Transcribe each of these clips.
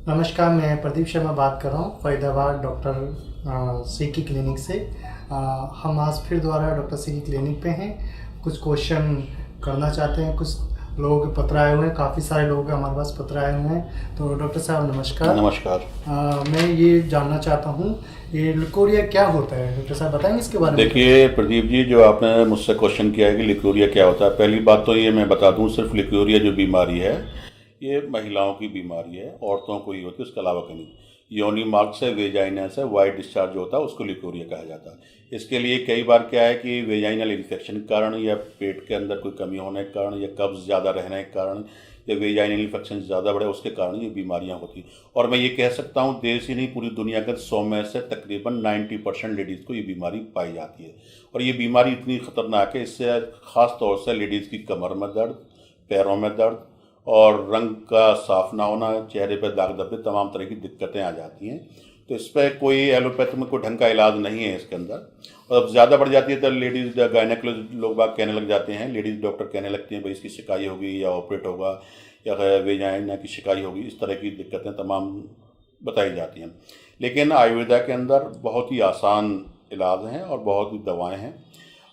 नमस्कार, मैं प्रदीप शर्मा बात कर रहा हूँ फरीदाबाद डॉक्टर सी की क्लिनिक से। हम आज फिर दोबारा डॉक्टर सी की क्लिनिक पे हैं। कुछ क्वेश्चन करना चाहते हैं। कुछ लोगों के पत्र आए हुए हैं, काफ़ी सारे लोगों के हमारे पास पत्र आए हुए हैं। तो डॉक्टर साहब नमस्कार। नमस्कार। मैं ये जानना चाहता हूँ, ये लिकोरिया क्या होता है? डॉक्टर साहब बताएंगे इसके बारे में? देखिए प्रदीप जी, जो आपने मुझसे क्वेश्चन किया है कि लिकोरिया क्या होता है, पहली बात तो ये मैं बता दूं, सिर्फ लिकोरिया जो बीमारी है ये महिलाओं की बीमारी है, औरतों को ही होती है, उसके अलावा कहीं नहीं। योनि मार्ग से, वेजाइना से वाइट डिस्चार्ज होता है, उसको लिकोरिया कहा जाता है। इसके लिए कई बार क्या है कि वेजाइनल इन्फेक्शन के कारण या पेट के अंदर कोई कमी होने के कारण या कब्ज ज़्यादा रहने के कारण या वेजाइनल इन्फेक्शन ज़्यादा बढ़े, उसके कारण ये बीमारियां होती हैं। और मैं ये कह सकता हूँ देश ही नहीं पूरी दुनिया के 100 में से तकरीबन 90% लेडीज़ को ये बीमारी पाई जाती है। और ये बीमारी इतनी ख़तरनाक है, इससे ख़ास तौर से लेडीज़ की कमर में दर्द, पैरों में दर्द और रंग का साफ ना होना, चेहरे पर दाग धब्बे, तमाम तरह की दिक्कतें आ जाती हैं। तो इस पर कोई एलोपैथी में कोई ढंग का इलाज नहीं है इसके अंदर। और अब ज़्यादा बढ़ जाती है तो लेडीज़ गायनेकोलॉजिस्ट लोग बाग कहने लग जाते हैं, लेडीज़ डॉक्टर कहने लगती हैं भाई इसकी शिकाई होगी या ऑपरेट होगा या वेजाइना की शिकाई होगी, इस तरह की दिक्कतें तमाम बताई जाती हैं। लेकिन आयुर्वेदा के अंदर बहुत ही आसान इलाज हैं और बहुत ही दवाएँ हैं।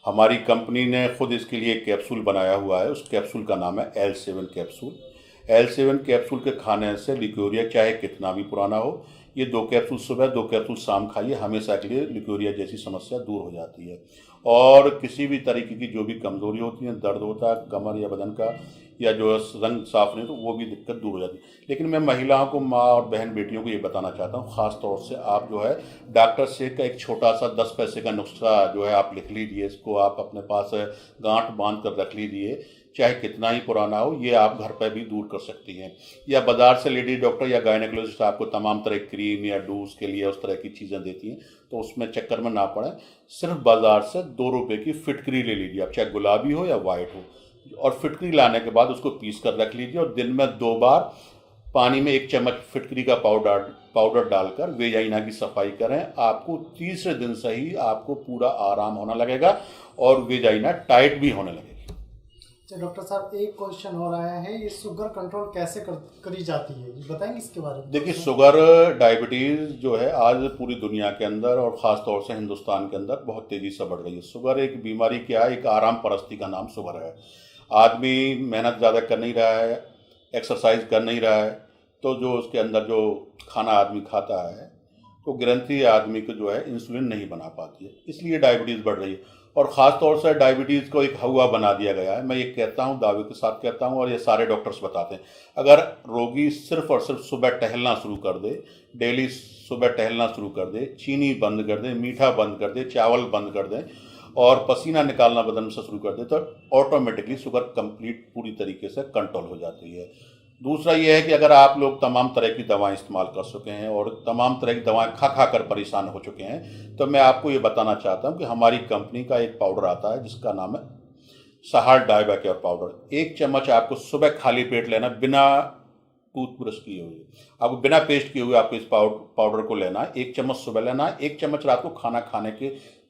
हमारी कंपनी ने खुद इसके लिए एक कैप्सूल बनाया हुआ है, उस कैप्सूल का नाम है L7 कैप्सूल। L7 कैप्सूल के खाने से लिकोरिया चाहे कितना भी पुराना हो, ये 2 कैप्सूल सुबह 2 कैप्सूल शाम खाइए, हमेशा के लिए लिकोरिया जैसी समस्या दूर हो जाती है। और किसी भी तरीके की जो भी कमजोरी होती है, दर्द होता है कमर या बदन का, या जो रंग साफ नहीं, तो वो भी दिक्कत दूर हो जाती है। लेकिन मैं महिलाओं को, माँ और बहन बेटियों को ये बताना चाहता हूँ, ख़ास तौर से आप जो है डॉक्टर से का एक छोटा सा 10 पैसे का नुस्खा जो है आप लिख लीजिए, इसको आप अपने पास गांठ बांध कर रख लीजिए, चाहे कितना ही पुराना हो, ये आप घर पर भी दूर कर सकती हैं। या बाजार से लेडी डॉक्टर या गायनेकोलॉजिस्ट आपको तमाम तरह की क्रीम या डूस के लिए उस तरह की चीज़ें देती हैं, तो उसमें चक्कर में ना पड़े। सिर्फ बाजार से 2 रुपये की फिटकरी ले लीजिए आप, चाहे गुलाबी हो या वाइट हो, और फिटकरी लाने के बाद उसको पीस कर रख लीजिए और दिन में 2 बार पानी में 1 चम्मच फिटकरी का पाउडर डालकर वेजाइना की सफाई करें। आपको तीसरे दिन से ही आपको पूरा आराम होने लगेगा और वेजाइना टाइट भी होने लगेगी। अच्छा डॉक्टर साहब, एक क्वेश्चन और आया है, ये शुगर कंट्रोल कैसे करी जाती है, ये बताएंगे इसके बारे में? देखिए, शुगर डायबिटीज़ जो है आज पूरी दुनिया के अंदर और ख़ास तौर से हिंदुस्तान के अंदर बहुत तेज़ी से बढ़ रही है। शुगर एक बीमारी क्या है, एक आराम परस्ती का नाम शुगर है। आदमी मेहनत ज़्यादा कर नहीं रहा है, एक्सरसाइज कर नहीं रहा है, तो जो उसके अंदर जो खाना आदमी खाता है, तो ग्रंथि आदमी को जो है इंसुलिन नहीं बना पाती है, इसलिए डायबिटीज़ बढ़ रही है। और ख़ास तौर से डायबिटीज़ को एक हवा बना दिया गया है। मैं ये कहता हूँ, दावे के साथ कहता हूँ, और ये सारे डॉक्टर्स बताते हैं, अगर रोगी सिर्फ और सिर्फ सुबह टहलना शुरू कर दे, डेली सुबह टहलना शुरू कर दे, चीनी बंद कर दे, मीठा बंद कर दे, चावल बंद कर दे और पसीना निकालना बदन से शुरू कर दे, तो ऑटोमेटिकली शुगर कंप्लीट पूरी तरीके से कंट्रोल हो जाती है। दूसरा ये है कि अगर आप लोग तमाम तरह की दवाएं इस्तेमाल कर चुके हैं और तमाम तरह की दवाएं खा खा कर परेशान हो चुके हैं, तो मैं आपको ये बताना चाहता हूं कि हमारी कंपनी का एक पाउडर आता है जिसका नाम है सहार डायबेक्योर पाउडर। 1 चम्मच आपको सुबह खाली पेट लेना, बिना टूथब्रश किए हुए, आपको बिना पेस्ट किए हुए आपको इस पाउडर को लेना है। 1 चम्मच सुबह लेना है, 1 चम्मच रात को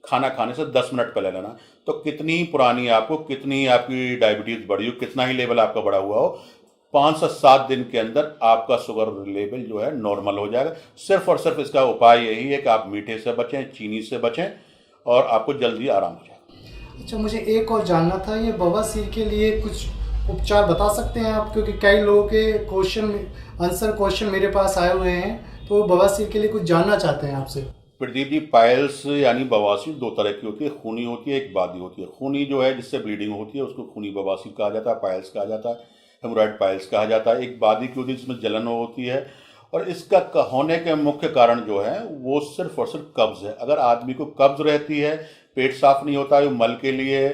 खाना खाने से 10 मिनट पहले लेना। तो कितनी पुरानी आपको, कितनी आपकी डायबिटीज़ बढ़ी हो, कितना ही लेवल आपका बढ़ा हुआ हो, 5 से 7 दिन के अंदर आपका शुगर लेवल जो है नॉर्मल हो जाएगा। सिर्फ और सिर्फ इसका उपाय यही है कि आप मीठे से बचें, चीनी से बचें और आपको जल्दी आराम हो जाएगा। अच्छा, मुझे एक और जानना था, ये बवासीर के लिए कुछ उपचार बता सकते हैं आप? क्योंकि कई लोगों के क्वेश्चन मेरे पास आए हुए हैं, तो बवासीर के लिए कुछ जानना चाहते हैं आपसे। प्रदीप जी, पाइल्स यानी बवासीर 2 तरह की होती है, खूनी होती है, एक बादी होती है। खूनी जो है जिससे ब्लीडिंग होती है उसको खूनी बवासीर कहा जाता है, पाइल्स कहा जाता है, हेमोरॉइड पाइल्स कहा जाता है। एक बादी की होती है जिसमें जलन होती है, और इसका होने के मुख्य कारण जो है वो सिर्फ और सिर्फ कब्ज़ है। अगर आदमी को कब्ज़ रहती है, पेट साफ नहीं होता है, वो मल के लिए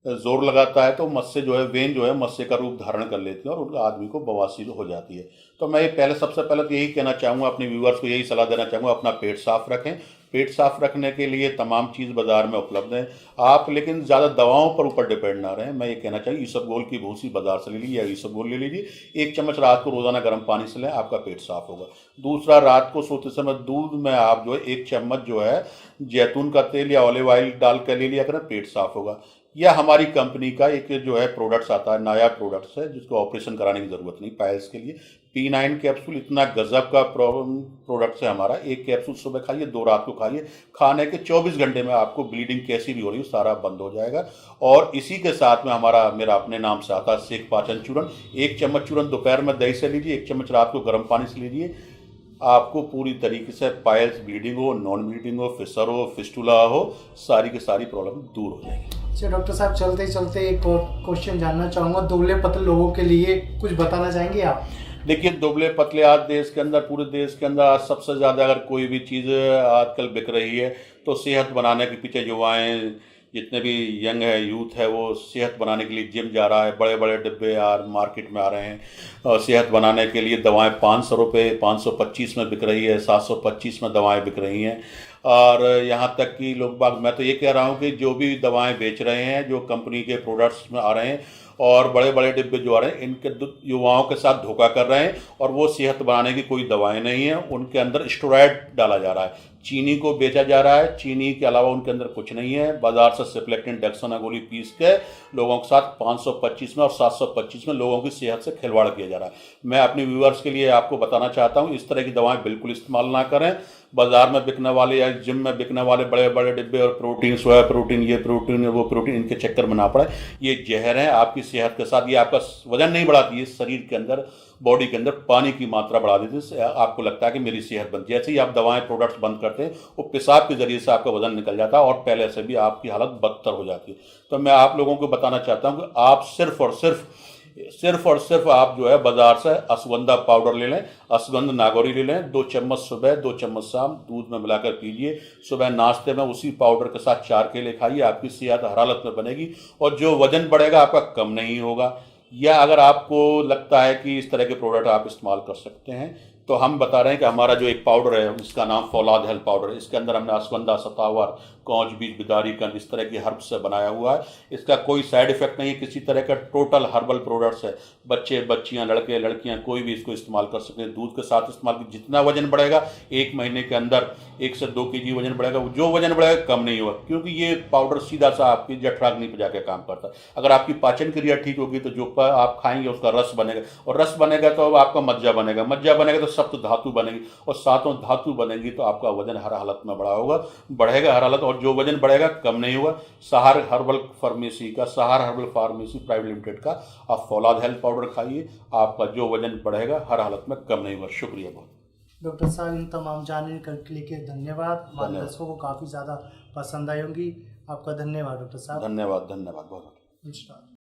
जोर लगाता है, तो मस्से जो है, वेन जो है मस्से का रूप धारण कर लेती है और उन आदमी को बवासीर हो जाती है। तो मैं सबसे पहले तो यही कहना चाहूँगा, अपने व्यूअर्स को यही सलाह देना चाहूँगा, अपना पेट साफ रखें। पेट साफ रखने के लिए तमाम चीज़ बाजार में उपलब्ध है, आप लेकिन ज़्यादा दवाओं पर ऊपर डिपेंड ना रहें। मैं ये कहना चाहिए, ईसबगोल की भूसी बाजार से ले लीजिए या ईसबगोल ले लीजिए, 1 चम्मच रात को रोज़ाना गर्म पानी से लें, आपका पेट साफ होगा। दूसरा, रात को सोते समय दूध में आप जो है 1 चम्मच जो है जैतून का तेल या ऑलिव ऑयल डाल कर ले लिया करें, पेट साफ होगा। या हमारी कंपनी का एक जो है प्रोडक्ट्स आता है, नया प्रोडक्ट्स है जिसको ऑपरेशन कराने की ज़रूरत नहीं, पाइल्स के लिए P9 कैप्सूल इतना गजब का प्रोडक्ट है हमारा। एक कैप्सूल सुबह खाइए, 2 रात को खाइए। खाने के 24 घंटे में आपको ब्लीडिंग कैसी भी हो रही है सारा बंद हो जाएगा। और इसी के साथ में मेरा अपने नाम से आता है सेक पाचन चूर्ण। 1 चम्मच चूर्ण दोपहर में दही से लीजिए, 1 चम्मच रात को गर्म पानी से लीजिए। आपको पूरी तरीके से पाइल्स ब्लीडिंग हो, नॉन ब्लीडिंग हो, फिशर हो, फिस्टुला हो, सारी की सारी प्रॉब्लम दूर हो जाएगी। अच्छा डॉक्टर साहब, चलते चलते एक और क्वेश्चन जानना चाहूँगा। दुबले पतले लोगों के लिए कुछ बताना चाहेंगे आप? देखिए, दुबले पतले आज देश के अंदर, पूरे देश के अंदर आज सबसे ज़्यादा अगर कोई भी चीज़ आजकल बिक रही है तो सेहत बनाने के पीछे युवाएं, जितने भी यंग है, यूथ है, वो सेहत बनाने के लिए जिम जा रहा है। बड़े बड़े डिब्बे यार मार्केट में आ रहे हैं और सेहत बनाने के लिए दवाएं 500 रुपये 525 में बिक रही है, 725 में दवाएं बिक रही हैं। और यहाँ तक कि लोग बाग, मैं तो ये कह रहा हूँ कि जो भी दवाएं बेच रहे हैं, जो कंपनी के प्रोडक्ट्स में आ रहे हैं और बड़े बड़े डिब्बे जो आ रहे हैं, इनके युवाओं के साथ धोखा कर रहे हैं। और वो सेहत बनाने की कोई दवाएं नहीं है, उनके अंदर स्टेरॉयड डाला जा रहा है, चीनी को बेचा जा रहा है। चीनी के अलावा उनके अंदर कुछ नहीं है। बाजार से सिप्लेक्टिन डेक्साना गोली पीस के लोगों के साथ 525 में और 725 में लोगों की सेहत से खिलवाड़ किया जा रहा है। मैं अपने व्यूअर्स के लिए आपको बताना चाहता हूँ, इस तरह की दवाएं बिल्कुल इस्तेमाल ना करें। बाजार में बिकने वाले या जिम में बिकने वाले बड़े बड़े डिब्बे और प्रोटीन, सोया प्रोटीन, ये प्रोटीन, वो प्रोटीन, इनके चक्कर में ना पड़े। ये जहर है आपकी सेहत के साथ। ये आपका वजन नहीं बढ़ाती है, शरीर के अंदर, बॉडी के अंदर पानी की मात्रा बढ़ा देती है। आपको लगता है कि मेरी सेहत बन, जैसे ही आप दवाएं प्रोडक्ट्स बंद करते हैं, वो पेशाब के जरिए से आपका वजन निकल जाता है और पहले से भी आपकी हालत बदतर हो जाती है। तो मैं आप लोगों को बताना चाहता हूं कि आप सिर्फ और सिर्फ आप जो है बाजार से अश्वगंधा पाउडर ले लें, अश्वगंध नागौरी ले लें। 2 चम्मच सुबह, 2 चम्मच शाम दूध में मिलाकर पीजिए। सुबह नाश्ते में उसी पाउडर के साथ 4 केले खाइए। आपकी सेहत हर हालत में बनेगी और जो वजन बढ़ेगा आपका कम नहीं होगा। या अगर आपको लगता है कि इस तरह के प्रोडक्ट आप इस्तेमाल कर सकते हैं, तो हम बता रहे हैं कि हमारा जो एक पाउडर है इसका नाम फौलाद हेल्थ पाउडर है। इसके अंदर हमने अश्वगंधा, सतावर, कौच बीज, बिदारी कंद, इस तरह की हर्ब से बनाया हुआ है। इसका कोई साइड इफेक्ट नहीं है किसी तरह का, टोटल हर्बल प्रोडक्ट्स है। बच्चे, बच्चियां, लड़के, लड़कियां, कोई भी इसको इस्तेमाल कर सकते हैं। दूध के साथ इस्तेमाल, जितना वजन बढ़ेगा 1 महीने के अंदर 1 से 2 kg वजन बढ़ेगा। जो वजन बढ़ेगा कम नहीं होगा, क्योंकि ये पाउडर सीधा सा आपकी जठराग्नि पर जाकर काम करता है। अगर आपकी पाचन क्रिया ठीक होगी तो जो आप खाएंगे उसका रस बनेगा, और रस बनेगा तो आपका मज्जा बनेगा, मज्जा बनेगा तो सप्त धातु बनेगी, और सातों धातु बनेगी तो आपका वजन हर हालत में बढ़ेगा हर हालत। और जो वजन बढ़ेगा कम नहीं होगा। सहार हर्बल फार्मेसी प्राइवेट लिमिटेड का आप फौलाद हेल्थ पाउडर खाइए, आपका जो वजन बढ़ेगा हर हालत में कम नहीं होगा। शुक्रिया बहुत। डॉक्टर साहब, इन तमाम जानकारी के लिए धन्यवाद। हमारे दर्शकों को काफ़ी ज़्यादा पसंद आई होंगी। आपका धन्यवाद डॉक्टर साहब। धन्यवाद बहुत। नमस्कार।